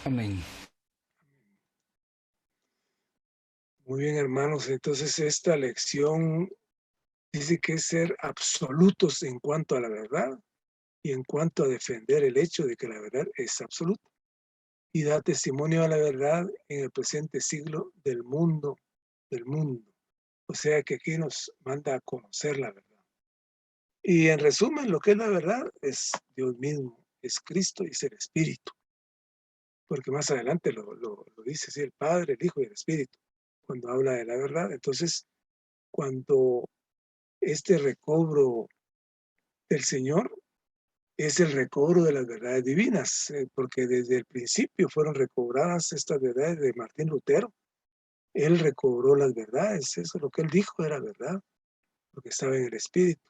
Amén. Muy bien, hermanos. Entonces, esta lección dice que es ser absolutos en cuanto a la verdad y en cuanto a defender el hecho de que la verdad es absoluta y da testimonio a la verdad en el presente siglo del mundo. O sea que aquí nos manda a conocer la verdad. Y en resumen, lo que es la verdad es Dios mismo, es Cristo y es el Espíritu, porque más adelante lo dice así el Padre, el Hijo y el Espíritu, cuando habla de la verdad. Entonces, cuando este recobro del Señor es el recobro de las verdades divinas, porque desde el principio fueron recobradas estas verdades de Martín Lutero. Él recobró las verdades, eso lo que él dijo era verdad, porque estaba en el Espíritu.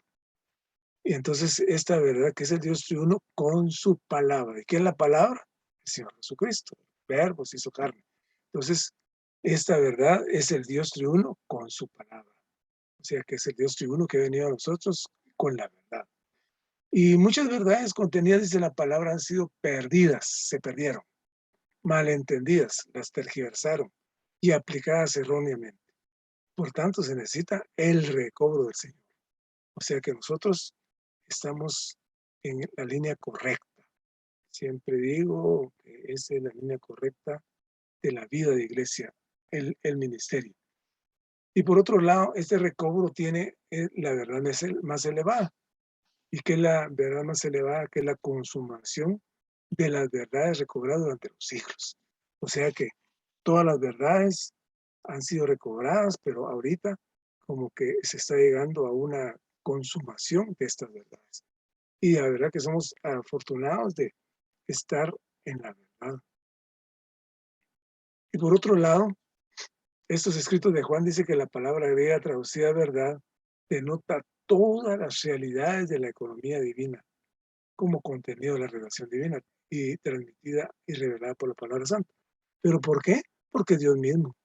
Y entonces esta verdad que es el Dios triuno con su palabra. ¿Y qué es la palabra? El Señor Jesucristo, el Verbo se hizo carne. Entonces, esta verdad es el Dios triuno con su palabra. O sea que es el Dios triuno que ha venido a nosotros con la verdad. Y muchas verdades contenidas en la palabra han sido perdidas, se perdieron, malentendidas, las tergiversaron y aplicadas erróneamente. Por tanto, se necesita el recobro del Señor. O sea que nosotros estamos en la línea correcta. Siempre digo que esa es la línea correcta de la vida de iglesia, el ministerio. Y por otro lado, este recobro tiene la verdad más elevada. ¿Y qué es la verdad más elevada? Que es la consumación de las verdades recobradas durante los siglos. O sea que todas las verdades han sido recobradas, pero ahorita como que se está llegando a una consumación de estas verdades. Y la verdad que somos afortunados de estar en la verdad. Y por otro lado, estos escritos de Juan dice que la palabra griega traducida verdad denota todas las realidades de la economía divina como contenido de la revelación divina y transmitida y revelada por la palabra santa. ¿Pero por qué? Porque Dios mismo,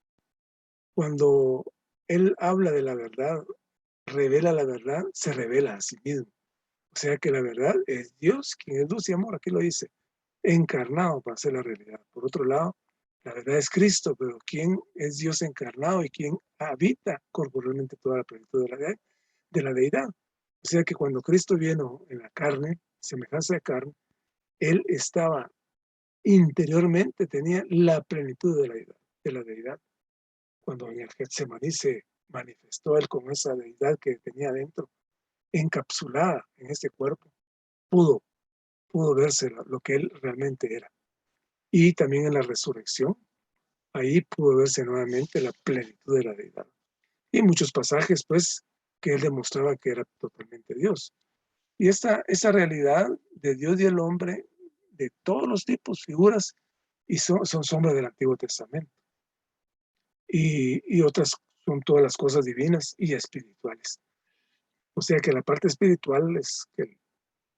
cuando Él habla de la verdad, revela la verdad, se revela a sí mismo. O sea que la verdad es Dios, quien es luz y amor, aquí lo dice, encarnado para hacer la realidad. Por otro lado, la verdad es Cristo, pero ¿quién es Dios encarnado y quién habita corporalmente toda la plenitud de la deidad? O sea que cuando Cristo vino en la carne, semejanza de carne, Él estaba interiormente, tenía la plenitud de la deidad. Cuando en el Getsemaní se manifestó Él con esa deidad que tenía dentro, encapsulada en este cuerpo, pudo, pudo verse lo que Él realmente era. Y también en la resurrección, ahí pudo verse nuevamente la plenitud de la deidad. Y muchos pasajes, pues, que Él demostraba que era totalmente Dios. Y esa realidad de Dios y el hombre, de todos los tipos, figuras, y son sombras del Antiguo Testamento. Y otras son todas las cosas divinas y espirituales. O sea que la parte espiritual es que el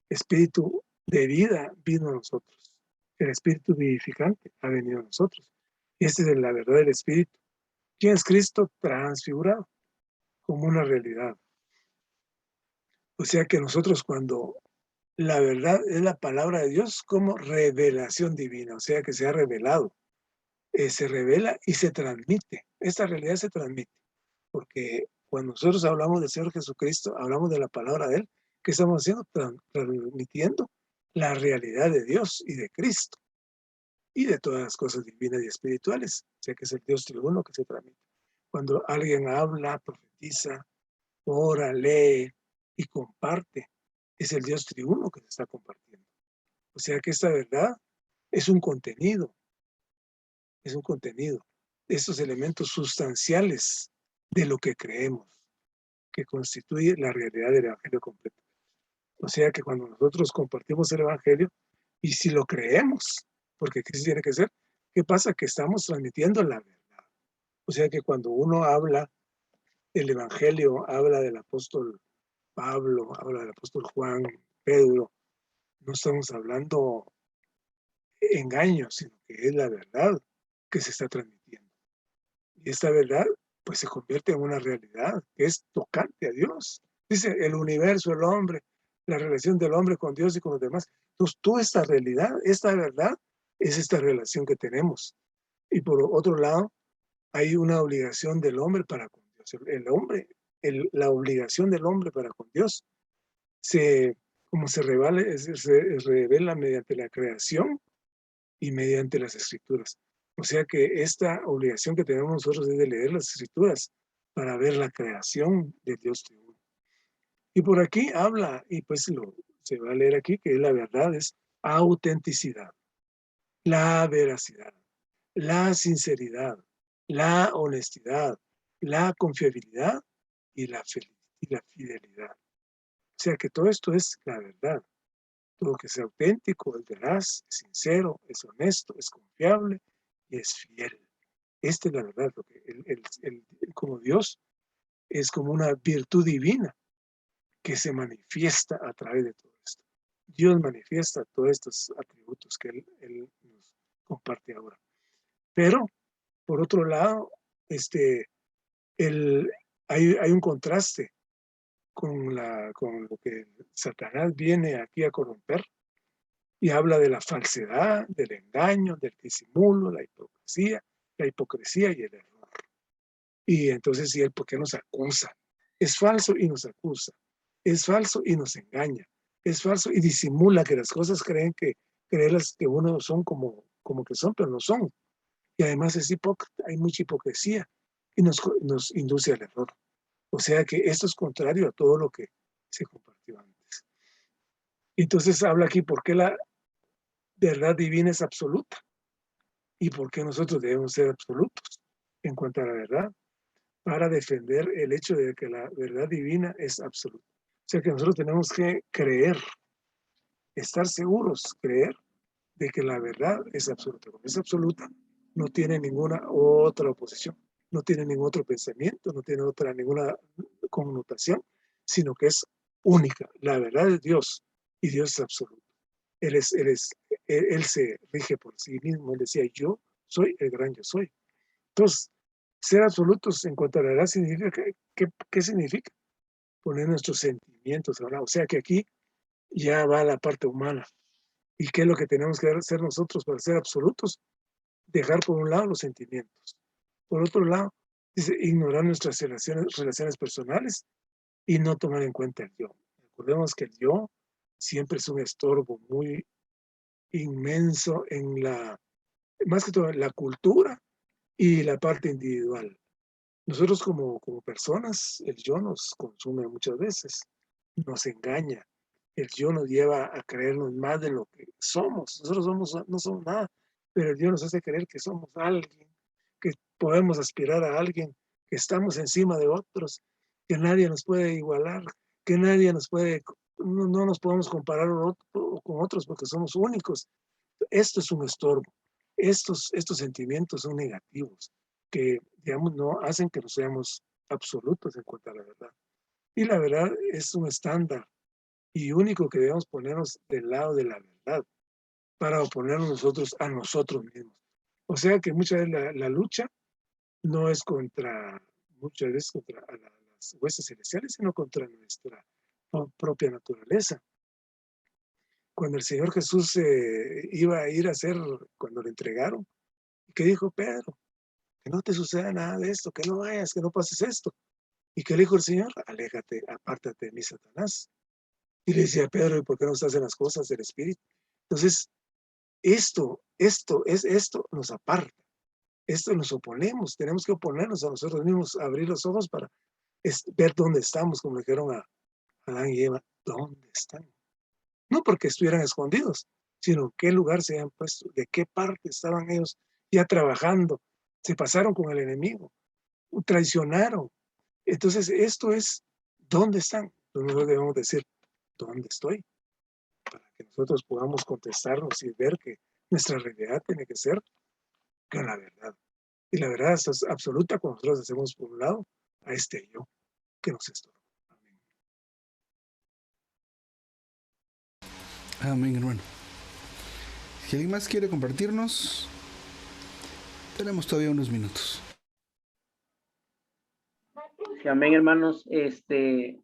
espíritu de vida vino a nosotros. El espíritu vivificante ha venido a nosotros. Y esta es la verdad del espíritu. ¿Quién es Cristo? Transfigurado como una realidad. O sea que nosotros cuando la verdad es la palabra de Dios como revelación divina, o sea que se ha revelado, se revela y se transmite. Esta realidad se transmite, porque cuando nosotros hablamos del Señor Jesucristo, hablamos de la palabra de Él, ¿qué estamos haciendo? Transmitiendo la realidad de Dios y de Cristo y de todas las cosas divinas y espirituales, o sea que es el Dios triuno que se transmite. Cuando alguien habla, profetiza, ora, lee y comparte, es el Dios triuno que se está compartiendo. O sea que esta verdad es un contenido, es un contenido, estos elementos sustanciales de lo que creemos, que constituye la realidad del Evangelio completo. O sea que cuando nosotros compartimos el Evangelio, y si lo creemos, porque Cristo tiene que ser, ¿qué pasa? Que estamos transmitiendo la verdad. O sea que cuando uno habla del Evangelio, habla del apóstol Pablo, habla del apóstol Juan, Pedro, no estamos hablando engaños, sino que es la verdad que se está transmitiendo. Y esta verdad, pues se convierte en una realidad que es tocante a Dios. Dice el universo, el hombre, la relación del hombre con Dios y con los demás. Entonces, toda esta realidad, esta verdad, Es esta relación que tenemos. Y por otro lado, hay una obligación del hombre para con Dios. La obligación del hombre para con Dios como se revela mediante la creación y mediante las escrituras. O sea que esta obligación que tenemos nosotros es de leer las escrituras para ver la creación de Dios. Y por aquí habla, y pues se va a leer aquí, que la verdad es autenticidad, la veracidad, la sinceridad, la honestidad, la confiabilidad y la fidelidad. O sea que todo esto es la verdad. Todo que sea auténtico, es veraz, es sincero, es honesto, es confiable y es fiel. Esta es la verdad, porque como Dios es como una virtud divina que se manifiesta a través de todo esto. Dios manifiesta todos estos atributos que Él nos comparte ahora. Pero, por otro lado, hay un contraste con lo que Satanás viene aquí a corromper y habla de la falsedad, del engaño, del disimulo, la hipocresía y el error. Y entonces, ¿y él por qué nos acusa? Es falso y nos acusa. Es falso y nos engaña. Es falso y disimula que las cosas creerlas que uno son como que son, pero no son. Y además es hipócrita, hay mucha hipocresía y nos induce al error. O sea que esto es contrario a todo lo que se compartió antes. Entonces habla aquí por qué la verdad divina es absoluta y por qué nosotros debemos ser absolutos en cuanto a la verdad para defender el hecho de que la verdad divina es absoluta. O sea que nosotros tenemos que creer, estar seguros, creer de que la verdad es absoluta. Como es absoluta, no tiene ninguna otra oposición, no tiene ningún otro pensamiento, no tiene ninguna connotación, sino que es única. La verdad es Dios y Dios es absoluto. Él se rige por sí mismo. Él decía, yo soy el gran yo soy. Entonces, ser absolutos en cuanto a la verdad significa ¿qué significa? Poner nuestros sentimientos ahora. O sea que aquí ya va la parte humana. ¿Y qué es lo que tenemos que hacer nosotros para ser absolutos? Dejar por un lado los sentimientos. Por otro lado, dice, ignorar nuestras relaciones personales y no tomar en cuenta el yo. Recordemos que el yo siempre es un estorbo muy inmenso más que todo en la cultura y la parte individual. Nosotros como personas, el yo nos consume muchas veces, nos engaña. El yo nos lleva a creernos más de lo que somos. Nosotros no somos nada, pero el yo nos hace creer que somos alguien, que podemos aspirar a alguien, que estamos encima de otros, que nadie nos puede igualar, que nadie no nos podemos comparar con otros porque somos únicos. Esto es un estorbo. Estos sentimientos son negativos, que, digamos, no hacen que no seamos absolutos en cuanto a la verdad. Y la verdad es un estándar y único que debemos ponernos del lado de la verdad para oponernos nosotros a nosotros mismos. O sea que muchas veces la lucha no es muchas veces contra las huestes celestiales, sino contra nuestra propia naturaleza. Cuando el Señor Jesús iba a ir a hacer, cuando le entregaron, ¿qué dijo Pedro? Que no te suceda nada de esto, que no vayas, que no pases esto. ¿Y qué le dijo el Señor? Aléjate, apártate de mí, Satanás. Y le decía a Pedro, ¿y por qué no estás en las cosas del Espíritu? Entonces, esto nos aparta, esto nos oponemos, tenemos que oponernos a nosotros mismos, abrir los ojos para ver dónde estamos, como le dijeron a Adán y Eva, ¿dónde están? No porque estuvieran escondidos, sino en qué lugar se habían puesto, de qué parte estaban ellos ya trabajando, se pasaron con el enemigo, traicionaron. Entonces, esto es, ¿dónde están? Nosotros debemos decir, ¿dónde estoy? Para que nosotros podamos contestarnos y ver que nuestra realidad tiene que ser con la verdad. Y la verdad es absoluta cuando nosotros hacemos por un lado a este yo que nos estorba. Amén. Amén, hermano. Si alguien más quiere compartirnos, tenemos todavía unos minutos. Sí, amén, hermanos.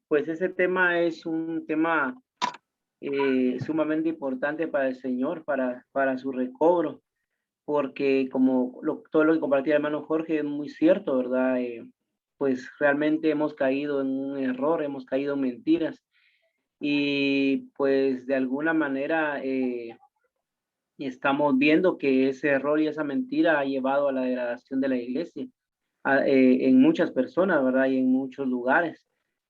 Pues ese tema es un tema sumamente importante para el Señor, para su recobro, porque como todo lo que compartía el hermano Jorge es muy cierto, ¿verdad? Pues realmente hemos caído en un error, hemos caído en mentiras y pues de alguna manera estamos viendo que ese error y esa mentira ha llevado a la degradación de la iglesia en muchas personas, ¿verdad? Y en muchos lugares.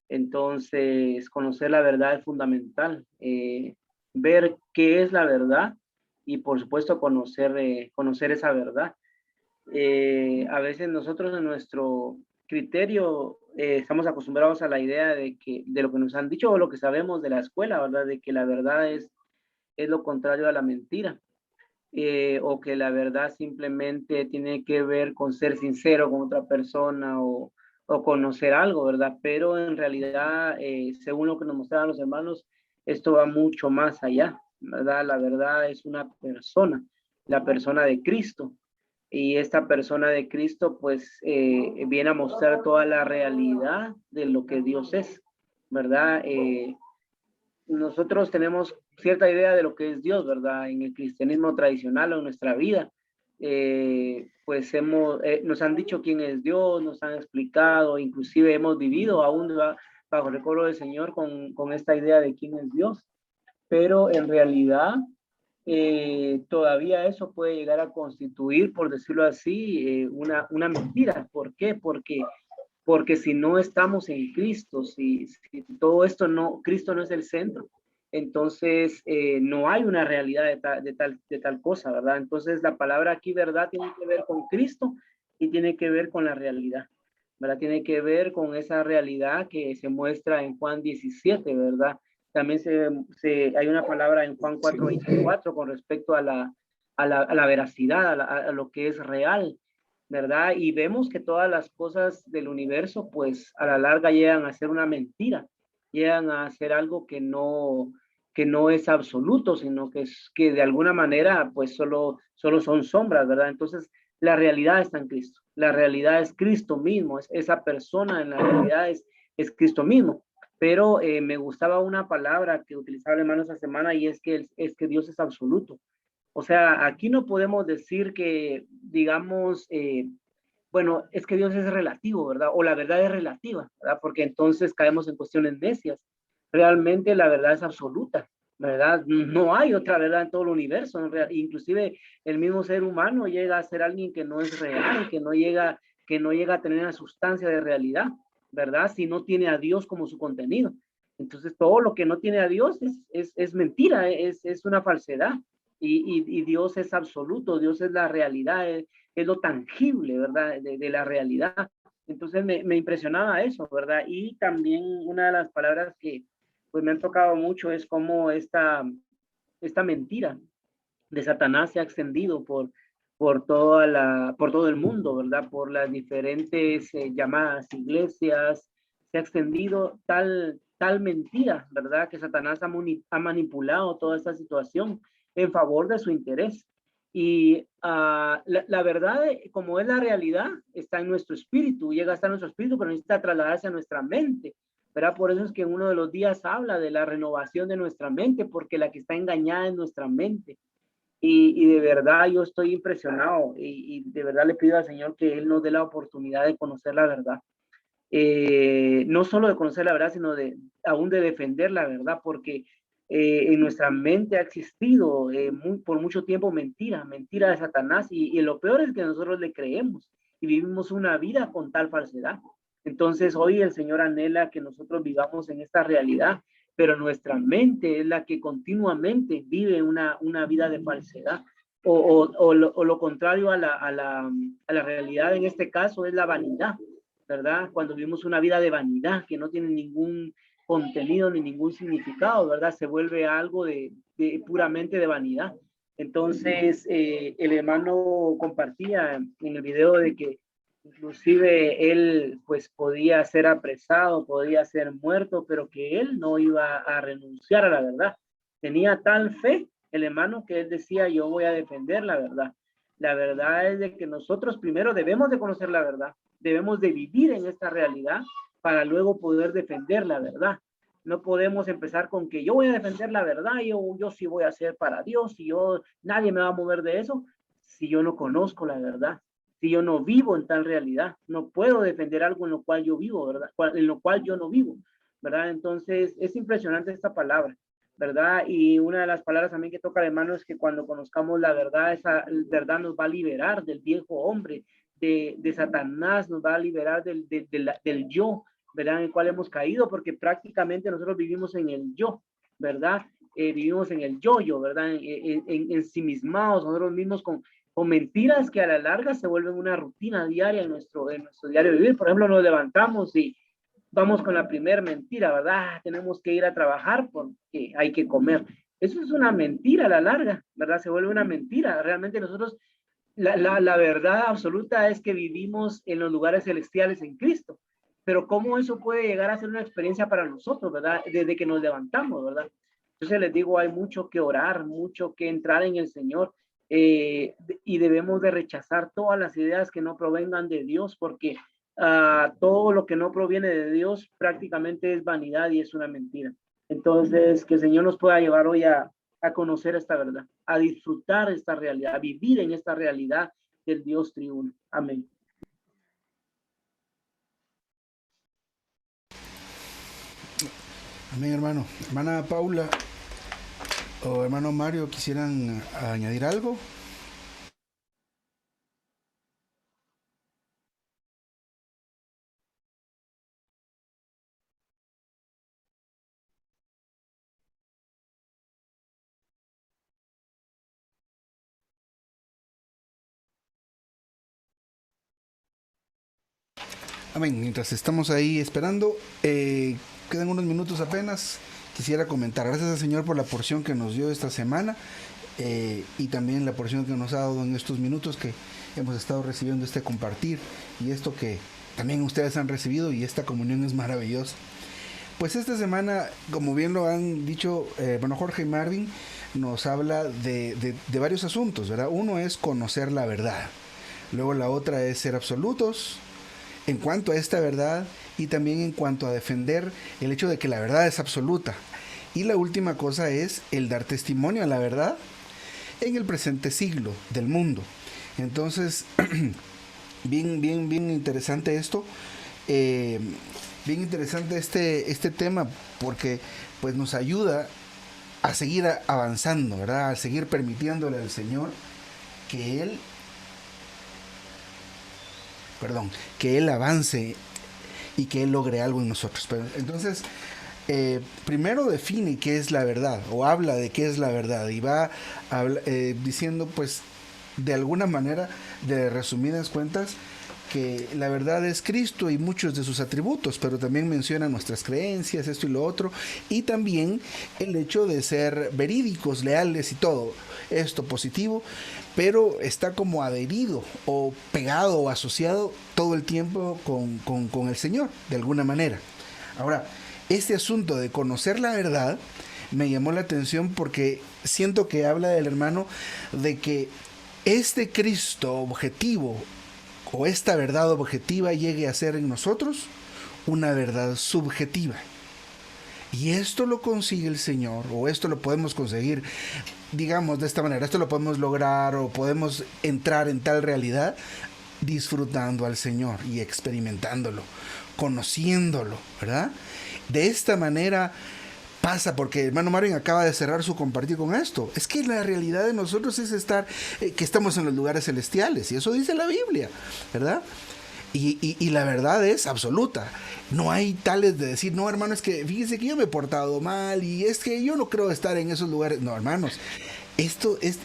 Entonces, conocer la verdad es fundamental. Ver qué es la verdad y, por supuesto, conocer esa verdad. A veces nosotros en nuestro criterio estamos acostumbrados a la idea de lo que nos han dicho o lo que sabemos de la escuela, ¿verdad? De que la verdad es lo contrario a la mentira. O que la verdad simplemente tiene que ver con ser sincero con otra persona o conocer algo, ¿verdad? Pero en realidad, según lo que nos mostraban los hermanos, esto va mucho más allá, ¿verdad? La verdad es una persona, la persona de Cristo. Y esta persona de Cristo, pues, viene a mostrar toda la realidad de lo que Dios es, ¿verdad? Nosotros tenemos cierta idea de lo que es Dios, ¿verdad? En el cristianismo tradicional o en nuestra vida, pues nos han dicho quién es Dios, nos han explicado, inclusive hemos vivido aún bajo el recobro del Señor con esta idea de quién es Dios, pero en realidad todavía eso puede llegar a constituir, por decirlo así, una mentira. ¿Por qué? Porque si no estamos en Cristo, si todo esto no, Cristo no es el centro, entonces no hay una realidad de tal cosa, ¿verdad? Entonces la palabra aquí, ¿verdad? Tiene que ver con Cristo y tiene que ver con la realidad, ¿verdad? Tiene que ver con esa realidad que se muestra en Juan 17, ¿verdad? También hay una palabra en Juan 4:24 con respecto a la veracidad, a lo que es real, ¿verdad? Y vemos que todas las cosas del universo, pues a la larga llegan a ser una mentira, llegan a ser algo que no es absoluto, sino que de alguna manera, pues solo son sombras, ¿verdad? Entonces, la realidad está en Cristo, la realidad es Cristo mismo, esa persona en la realidad es Cristo mismo. Pero me gustaba una palabra que utilizaba el hermano esta semana y es que Dios es absoluto. O sea, aquí no podemos decir que, digamos, bueno, es que Dios es relativo, ¿verdad? O la verdad es relativa, ¿verdad? Porque entonces caemos en cuestiones necias. Realmente la verdad es absoluta, ¿verdad? No hay otra verdad en todo el universo. Inclusive el mismo ser humano llega a ser alguien que no es real, que no llega a tener una sustancia de realidad, ¿verdad? Si no tiene a Dios como su contenido. Entonces todo lo que no tiene a Dios es mentira, es una falsedad. Y Dios es absoluto, Dios es la realidad, es lo tangible, ¿verdad? De la realidad. Entonces me impresionaba eso, ¿verdad? Y también una de las palabras que pues me han tocado mucho es cómo esta mentira de Satanás se ha extendido por todo el mundo, ¿verdad? Por las diferentes llamadas iglesias, se ha extendido tal mentira, ¿verdad? Que Satanás ha manipulado toda esta situación en favor de su interés. Y la verdad, como es la realidad, está en nuestro espíritu, llega a estar en nuestro espíritu, pero necesita trasladarse a nuestra mente, ¿verdad? Por eso es que en uno de los días habla de la renovación de nuestra mente, porque la que está engañada es nuestra mente. Y de verdad yo estoy impresionado y de verdad le pido al Señor que Él nos dé la oportunidad de conocer la verdad. No solo de conocer la verdad, sino aún de defender la verdad, porque en nuestra mente ha existido por mucho tiempo mentira de Satanás y lo peor es que nosotros le creemos y vivimos una vida con tal falsedad. Entonces hoy el Señor anhela que nosotros vivamos en esta realidad, pero nuestra mente es la que continuamente vive una vida de falsedad. O lo contrario a la realidad en este caso es la vanidad, ¿verdad? Cuando vivimos una vida de vanidad que no tiene ningún contenido ni ningún significado, ¿verdad? Se vuelve algo puramente de vanidad. Entonces, el hermano compartía en el video de que inclusive él pues podía ser apresado, podía ser muerto, pero que él no iba a renunciar a la verdad. Tenía tal fe el hermano que él decía, yo voy a defender la verdad. La verdad es de que nosotros primero debemos de conocer la verdad, debemos de vivir en esta realidad para luego poder defender la verdad. No podemos empezar con que yo voy a defender la verdad, yo sí voy a hacer para Dios, y nadie me va a mover de eso, si yo no conozco la verdad, si yo no vivo en tal realidad. No puedo defender algo en lo cual yo vivo, ¿verdad? En lo cual yo no vivo, ¿verdad? Entonces, es impresionante esta palabra, ¿verdad? Y una de las palabras también que toca de mano es que cuando conozcamos la verdad, esa verdad nos va a liberar del viejo hombre, de Satanás, nos va a liberar del yo, ¿verdad? En el cual hemos caído, porque prácticamente nosotros vivimos en el yo, ¿verdad? Vivimos en el yo-yo, ¿verdad? Ensimismados nosotros mismos con mentiras que a la larga se vuelven una rutina diaria en nuestro diario vivir. Por ejemplo, nos levantamos y vamos con la primera mentira, ¿verdad? Tenemos que ir a trabajar porque hay que comer. Eso es una mentira a la larga, ¿verdad? Se vuelve una mentira. Realmente nosotros, la verdad absoluta es que vivimos en los lugares celestiales en Cristo. Pero ¿cómo eso puede llegar a ser una experiencia para nosotros, ¿verdad? Desde que nos levantamos, ¿verdad? Entonces les digo, hay mucho que orar, mucho que entrar en el Señor, y debemos de rechazar todas las ideas que no provengan de Dios, porque todo lo que no proviene de Dios prácticamente es vanidad y es una mentira. Entonces, que el Señor nos pueda llevar hoy a conocer esta verdad, a disfrutar esta realidad, a vivir en esta realidad del Dios triuno. Amén. Amén, hermano. Hermana Paula o hermano Mario, ¿quisieran añadir algo? Amén. Mientras estamos ahí esperando, quedan unos minutos apenas. Quisiera comentar, gracias al Señor por la porción que nos dio esta semana, y también la porción que nos ha dado en estos minutos que hemos estado recibiendo este compartir y esto que también ustedes han recibido, y esta comunión es maravillosa. Pues esta semana, como bien lo han dicho, bueno, Jorge y Marvin, nos habla de varios asuntos, ¿verdad? Uno es conocer la verdad. Luego la otra es ser absolutos en cuanto a esta verdad, y también en cuanto a defender el hecho de que la verdad es absoluta. Y la última cosa es el dar testimonio a la verdad en el presente siglo del mundo. Entonces, bien interesante esto. Bien interesante este tema, porque pues nos ayuda a seguir avanzando, ¿verdad? A seguir permitiéndole al Señor que Él avance y que Él logre algo en nosotros. Pero, entonces, primero define qué es la verdad, o habla de qué es la verdad, y va diciendo, pues, de alguna manera, de resumidas cuentas, que la verdad es Cristo y muchos de sus atributos, pero también menciona nuestras creencias, esto y lo otro, y también el hecho de ser verídicos, leales y todo esto positivo, pero está como adherido o pegado o asociado todo el tiempo con el Señor, de alguna manera. Ahora, este asunto de conocer la verdad me llamó la atención, porque siento que habla del hermano de que este Cristo objetivo, o esta verdad objetiva, llegue a ser en nosotros una verdad subjetiva. Y esto lo consigue el Señor, o esto lo podemos conseguir, digamos de esta manera, esto lo podemos lograr, o podemos entrar en tal realidad disfrutando al Señor y experimentándolo, conociéndolo, ¿verdad? De esta manera pasa, porque el hermano Marvin acaba de cerrar su compartir con esto. Es que la realidad de nosotros es estar, que estamos en los lugares celestiales, y eso dice la Biblia, ¿verdad? Y la verdad es absoluta. No hay tales de decir, no, hermano, es que fíjese que yo me he portado mal y es que yo no creo estar en esos lugares. No, hermanos, esto es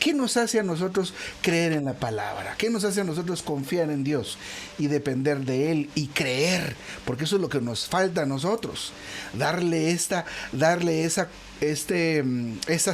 ¿qué nos hace a nosotros creer en la palabra? ¿Qué nos hace a nosotros confiar en Dios y depender de Él y creer? Porque eso es lo que nos falta a nosotros. Darle esa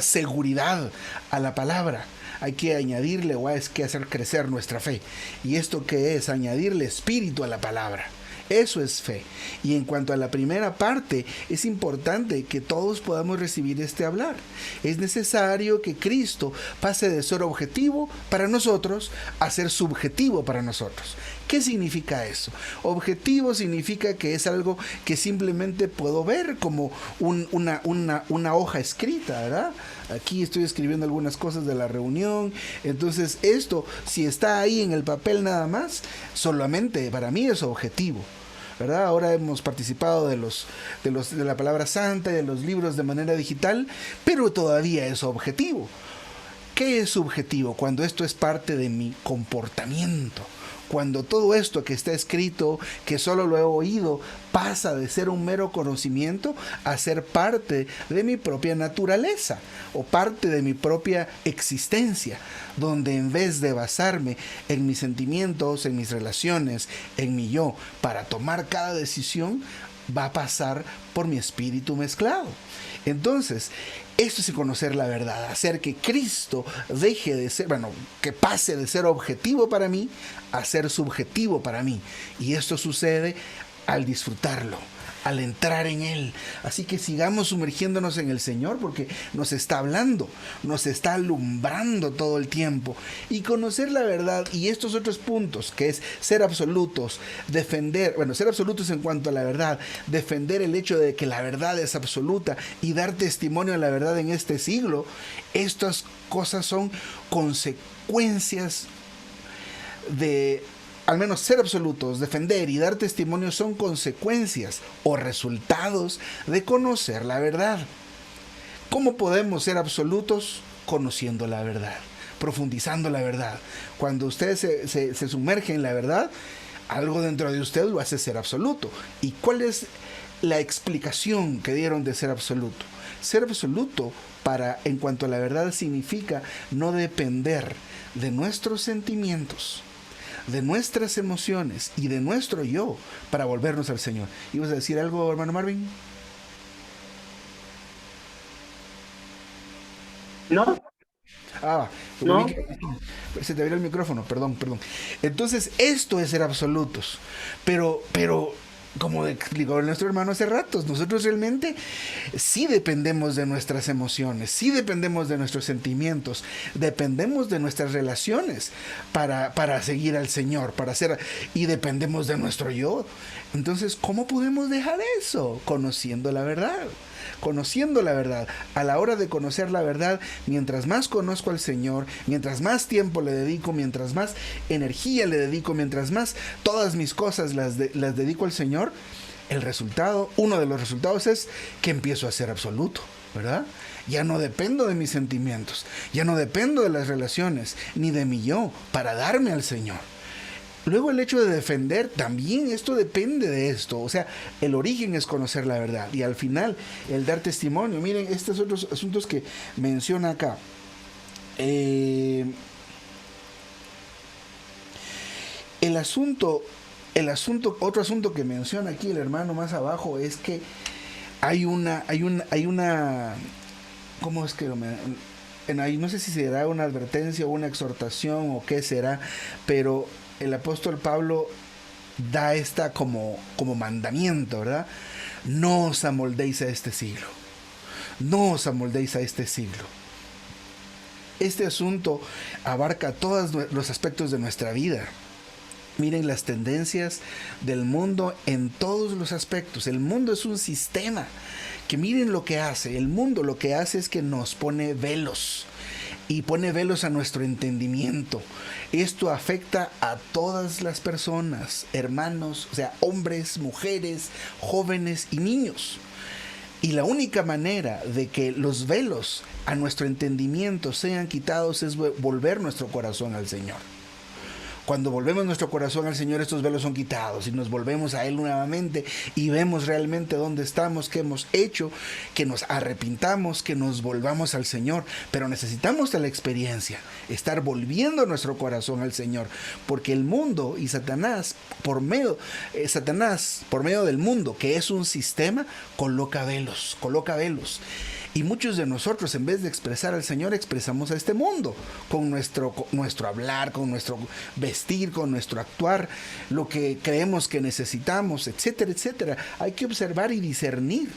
seguridad a la palabra. Hay que añadirle, o hay que hacer crecer nuestra fe. ¿Y esto qué es? Añadirle espíritu a la palabra. Eso es fe. Y en cuanto a la primera parte, es importante que todos podamos recibir este hablar. Es necesario que Cristo pase de ser objetivo para nosotros a ser subjetivo para nosotros. ¿Qué significa eso? Objetivo significa que es algo que simplemente puedo ver como una hoja escrita, ¿verdad? Aquí estoy escribiendo algunas cosas de la reunión. Entonces esto, si está ahí en el papel nada más, solamente para mí es objetivo, ¿verdad? Ahora hemos participado de la palabra santa y de los libros de manera digital, pero todavía es objetivo. ¿Qué es subjetivo? Cuando esto es parte de mi comportamiento. Cuando todo esto que está escrito, que solo lo he oído, pasa de ser un mero conocimiento a ser parte de mi propia naturaleza o parte de mi propia existencia, donde en vez de basarme en mis sentimientos, en mis relaciones, en mi yo, para tomar cada decisión, va a pasar por mi espíritu mezclado. Entonces, esto es conocer la verdad, hacer que Cristo deje de ser, que pase de ser objetivo para mí a ser subjetivo para mí. Y esto sucede al disfrutarlo, al entrar en Él. Así que sigamos sumergiéndonos en el Señor, porque nos está hablando, nos está alumbrando todo el tiempo. Y conocer la verdad y estos otros puntos, que es ser absolutos, ser absolutos en cuanto a la verdad, defender el hecho de que la verdad es absoluta y dar testimonio a la verdad en este siglo. Estas cosas son consecuencias de... Al menos ser absolutos, defender y dar testimonio son consecuencias o resultados de conocer la verdad. ¿Cómo podemos ser absolutos? Conociendo la verdad, profundizando la verdad. Cuando usted se sumerge en la verdad, algo dentro de usted lo hace ser absoluto. ¿Y cuál es la explicación que dieron de ser absoluto? Ser absoluto en cuanto a la verdad significa no depender de nuestros sentimientos, de nuestras emociones y de nuestro yo para volvernos al Señor. ¿Ibas a decir algo, hermano Marvin? No. No. Se te abrió el micrófono, perdón. Entonces, esto es ser absolutos. Pero como explicó nuestro hermano hace ratos, nosotros realmente sí dependemos de nuestras emociones, sí dependemos de nuestros sentimientos, dependemos de nuestras relaciones para seguir al Señor, y dependemos de nuestro yo. Entonces, ¿cómo podemos dejar eso? Conociendo la verdad. A la hora de conocer la verdad, mientras más conozco al Señor, mientras más tiempo le dedico, mientras más energía le dedico, mientras más todas mis cosas las dedico al Señor, uno de los resultados es que empiezo a ser absoluto, ¿verdad? Ya no dependo de mis sentimientos, ya no dependo de las relaciones, ni de mi yo, para darme al Señor. Luego el hecho de defender, también esto depende de esto. O sea, el origen es conocer la verdad. Y al final, el dar testimonio. Miren, estos otros asuntos que menciona acá. Otro asunto que menciona aquí el hermano más abajo es que hay una, ¿cómo es que no sé si será una advertencia o una exhortación o qué será, pero el apóstol Pablo da esta como mandamiento, ¿verdad? No os amoldéis a este siglo. No os amoldéis a este siglo. Este asunto abarca todos los aspectos de nuestra vida. Miren las tendencias del mundo en todos los aspectos. El mundo es un sistema que miren lo que hace. El mundo lo que hace es que nos pone velos. Y pone velos a nuestro entendimiento. Esto afecta a todas las personas, hermanos, o sea, hombres, mujeres, jóvenes y niños. Y la única manera de que los velos a nuestro entendimiento sean quitados es volver nuestro corazón al Señor. Cuando volvemos nuestro corazón al Señor, estos velos son quitados y nos volvemos a Él nuevamente y vemos realmente dónde estamos, qué hemos hecho, que nos arrepintamos, que nos volvamos al Señor. Pero necesitamos la experiencia, estar volviendo nuestro corazón al Señor, porque el mundo y Satanás, por medio del mundo, que es un sistema, coloca velos. Y muchos de nosotros, en vez de expresar al Señor, expresamos a este mundo, con nuestro hablar, con nuestro vestir, con nuestro actuar, lo que creemos que necesitamos, etcétera, etcétera. Hay que observar y discernir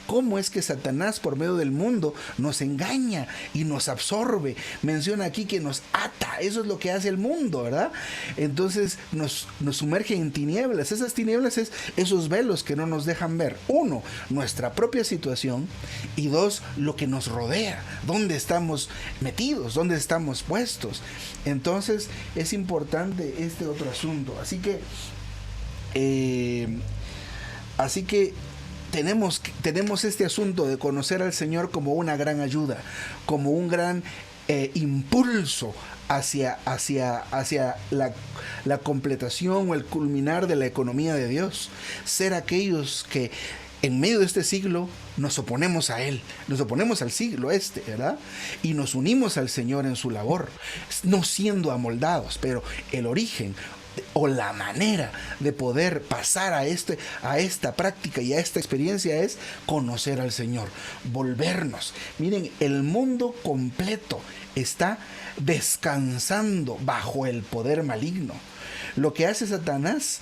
cómo es que Satanás, por medio del mundo, nos engaña y nos absorbe. Menciona aquí que nos ata. Eso es lo que hace el mundo, ¿verdad? Entonces nos sumerge en tinieblas. Esas tinieblas es esos velos que no nos dejan ver, uno, nuestra propia situación, y dos, lo que nos rodea, dónde estamos metidos, dónde estamos puestos. Entonces es importante este otro asunto. Así que tenemos este asunto de conocer al Señor como una gran ayuda, como un gran impulso hacia la completación o el culminar de la economía de Dios. Ser aquellos que en medio de este siglo nos oponemos a Él, nos oponemos al siglo ¿verdad? Y nos unimos al Señor en su labor, no siendo amoldados, pero el origen o la manera de poder pasar a esta práctica y a esta experiencia es conocer al Señor, volvernos. Miren, el mundo completo está descansando bajo el poder maligno. Lo que hace Satanás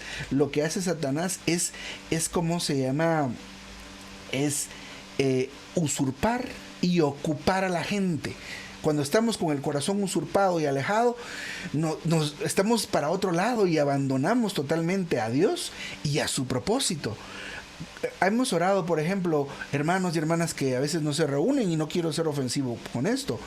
es ¿cómo se llama? Es usurpar y ocupar a la gente. Cuando estamos con el corazón usurpado y alejado, nos estamos para otro lado y abandonamos totalmente a Dios y a su propósito. Hemos orado, por ejemplo, hermanos y hermanas que a veces no se reúnen, y no quiero ser ofensivo con esto,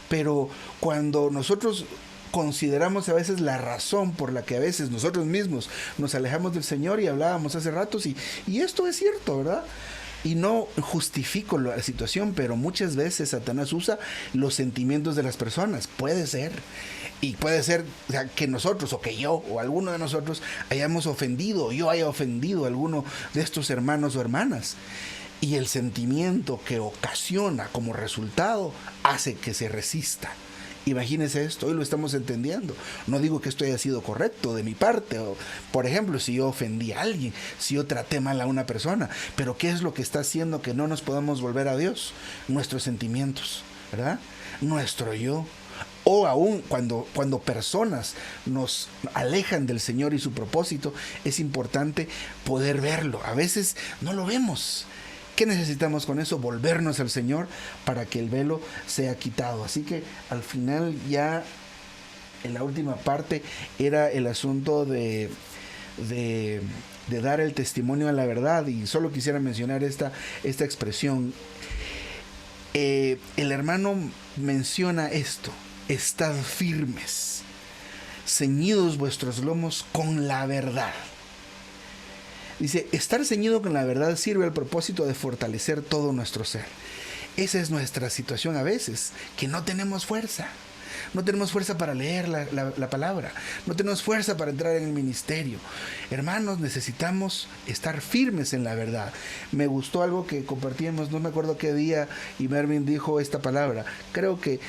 pero cuando nosotros consideramos a veces la razón por la que a veces nosotros mismos nos alejamos del Señor, y hablábamos hace ratos, y esto es cierto, ¿verdad? Y no justifico la situación, pero muchas veces Satanás usa los sentimientos de las personas. Puede ser. Y puede ser, o sea, que nosotros, o que yo, o alguno de nosotros hayamos ofendido, o yo haya ofendido a alguno de estos hermanos o hermanas. Y el sentimiento que ocasiona como resultado hace que se resista. Imagínense esto, hoy lo estamos entendiendo. No digo que esto haya sido correcto de mi parte, o, por ejemplo, si yo ofendí a alguien, si yo traté mal a una persona, pero ¿qué es lo que está haciendo que no nos podamos volver a Dios? Nuestros sentimientos, ¿verdad? Nuestro yo. O aún cuando personas nos alejan del Señor y su propósito, es importante poder verlo. A veces no lo vemos. ¿Qué necesitamos con eso? Volvernos al Señor para que el velo sea quitado. Así que al final, ya en la última parte, era el asunto de dar el testimonio a la verdad. Y solo quisiera mencionar esta expresión. El hermano menciona esto: estad firmes, ceñidos vuestros lomos con la verdad. Dice, estar ceñido con la verdad sirve al propósito de fortalecer todo nuestro ser. Esa es nuestra situación a veces, que no tenemos fuerza. No tenemos fuerza para leer la palabra. No tenemos fuerza para entrar en el ministerio. Hermanos, necesitamos estar firmes en la verdad. Me gustó algo que compartíamos, no me acuerdo qué día, y Mervin dijo esta palabra. Creo que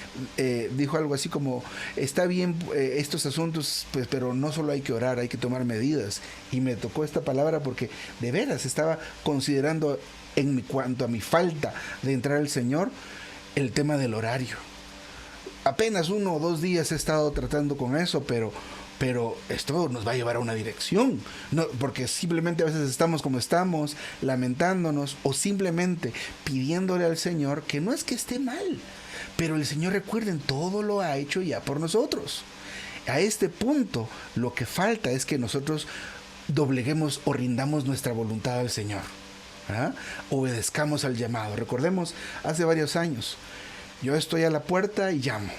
dijo algo así como, está bien estos asuntos, pues, pero no solo hay que orar, hay que tomar medidas. Y me tocó esta palabra porque de veras estaba considerando, en cuanto a mi falta de entrar al Señor, el tema del horario. Apenas 1 o 2 días he estado tratando con eso, pero esto nos va a llevar a una dirección, no, porque simplemente a veces estamos como estamos, lamentándonos, o simplemente pidiéndole al Señor, que no es que esté mal, pero el Señor, recuerden, todo lo ha hecho ya por nosotros. A este punto, lo que falta es que nosotros dobleguemos o rindamos nuestra voluntad al Señor, ¿verdad? Obedezcamos al llamado. Recordemos, hace varios años, yo estoy a la puerta y llamo.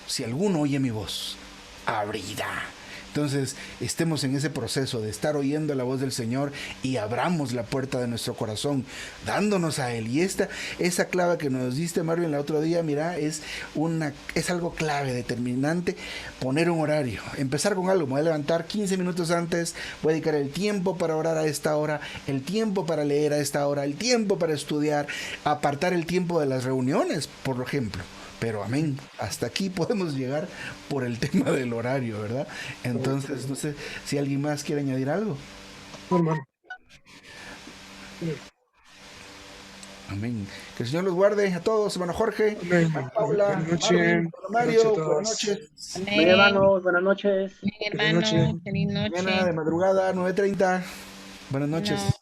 Si alguno oye mi voz, abrirá. Entonces, estemos en ese proceso de estar oyendo la voz del Señor y abramos la puerta de nuestro corazón, dándonos a Él. Y esa clave que nos diste, Marvin, el otro día, mira, es algo clave, determinante. Poner un horario, empezar con algo. Me voy a levantar 15 minutos antes, voy a dedicar el tiempo para orar a esta hora, el tiempo para leer a esta hora, el tiempo para estudiar, apartar el tiempo de las reuniones, por ejemplo. Pero amén, hasta aquí podemos llegar por el tema del horario, ¿verdad? Entonces, no sé si alguien más quiere añadir algo. Hermano. Amén. Que el Señor los guarde a todos, hermano Jorge, Amén. hermana Paula, Buenas noches. Marvin, hermano Buenas noches a Mario, todos. buenas noches. Amén, hermanos, buenas noches. Mi Buenas noches. hermano, feliz Mañana noche. de madrugada, 9:30. Buenas noches. No.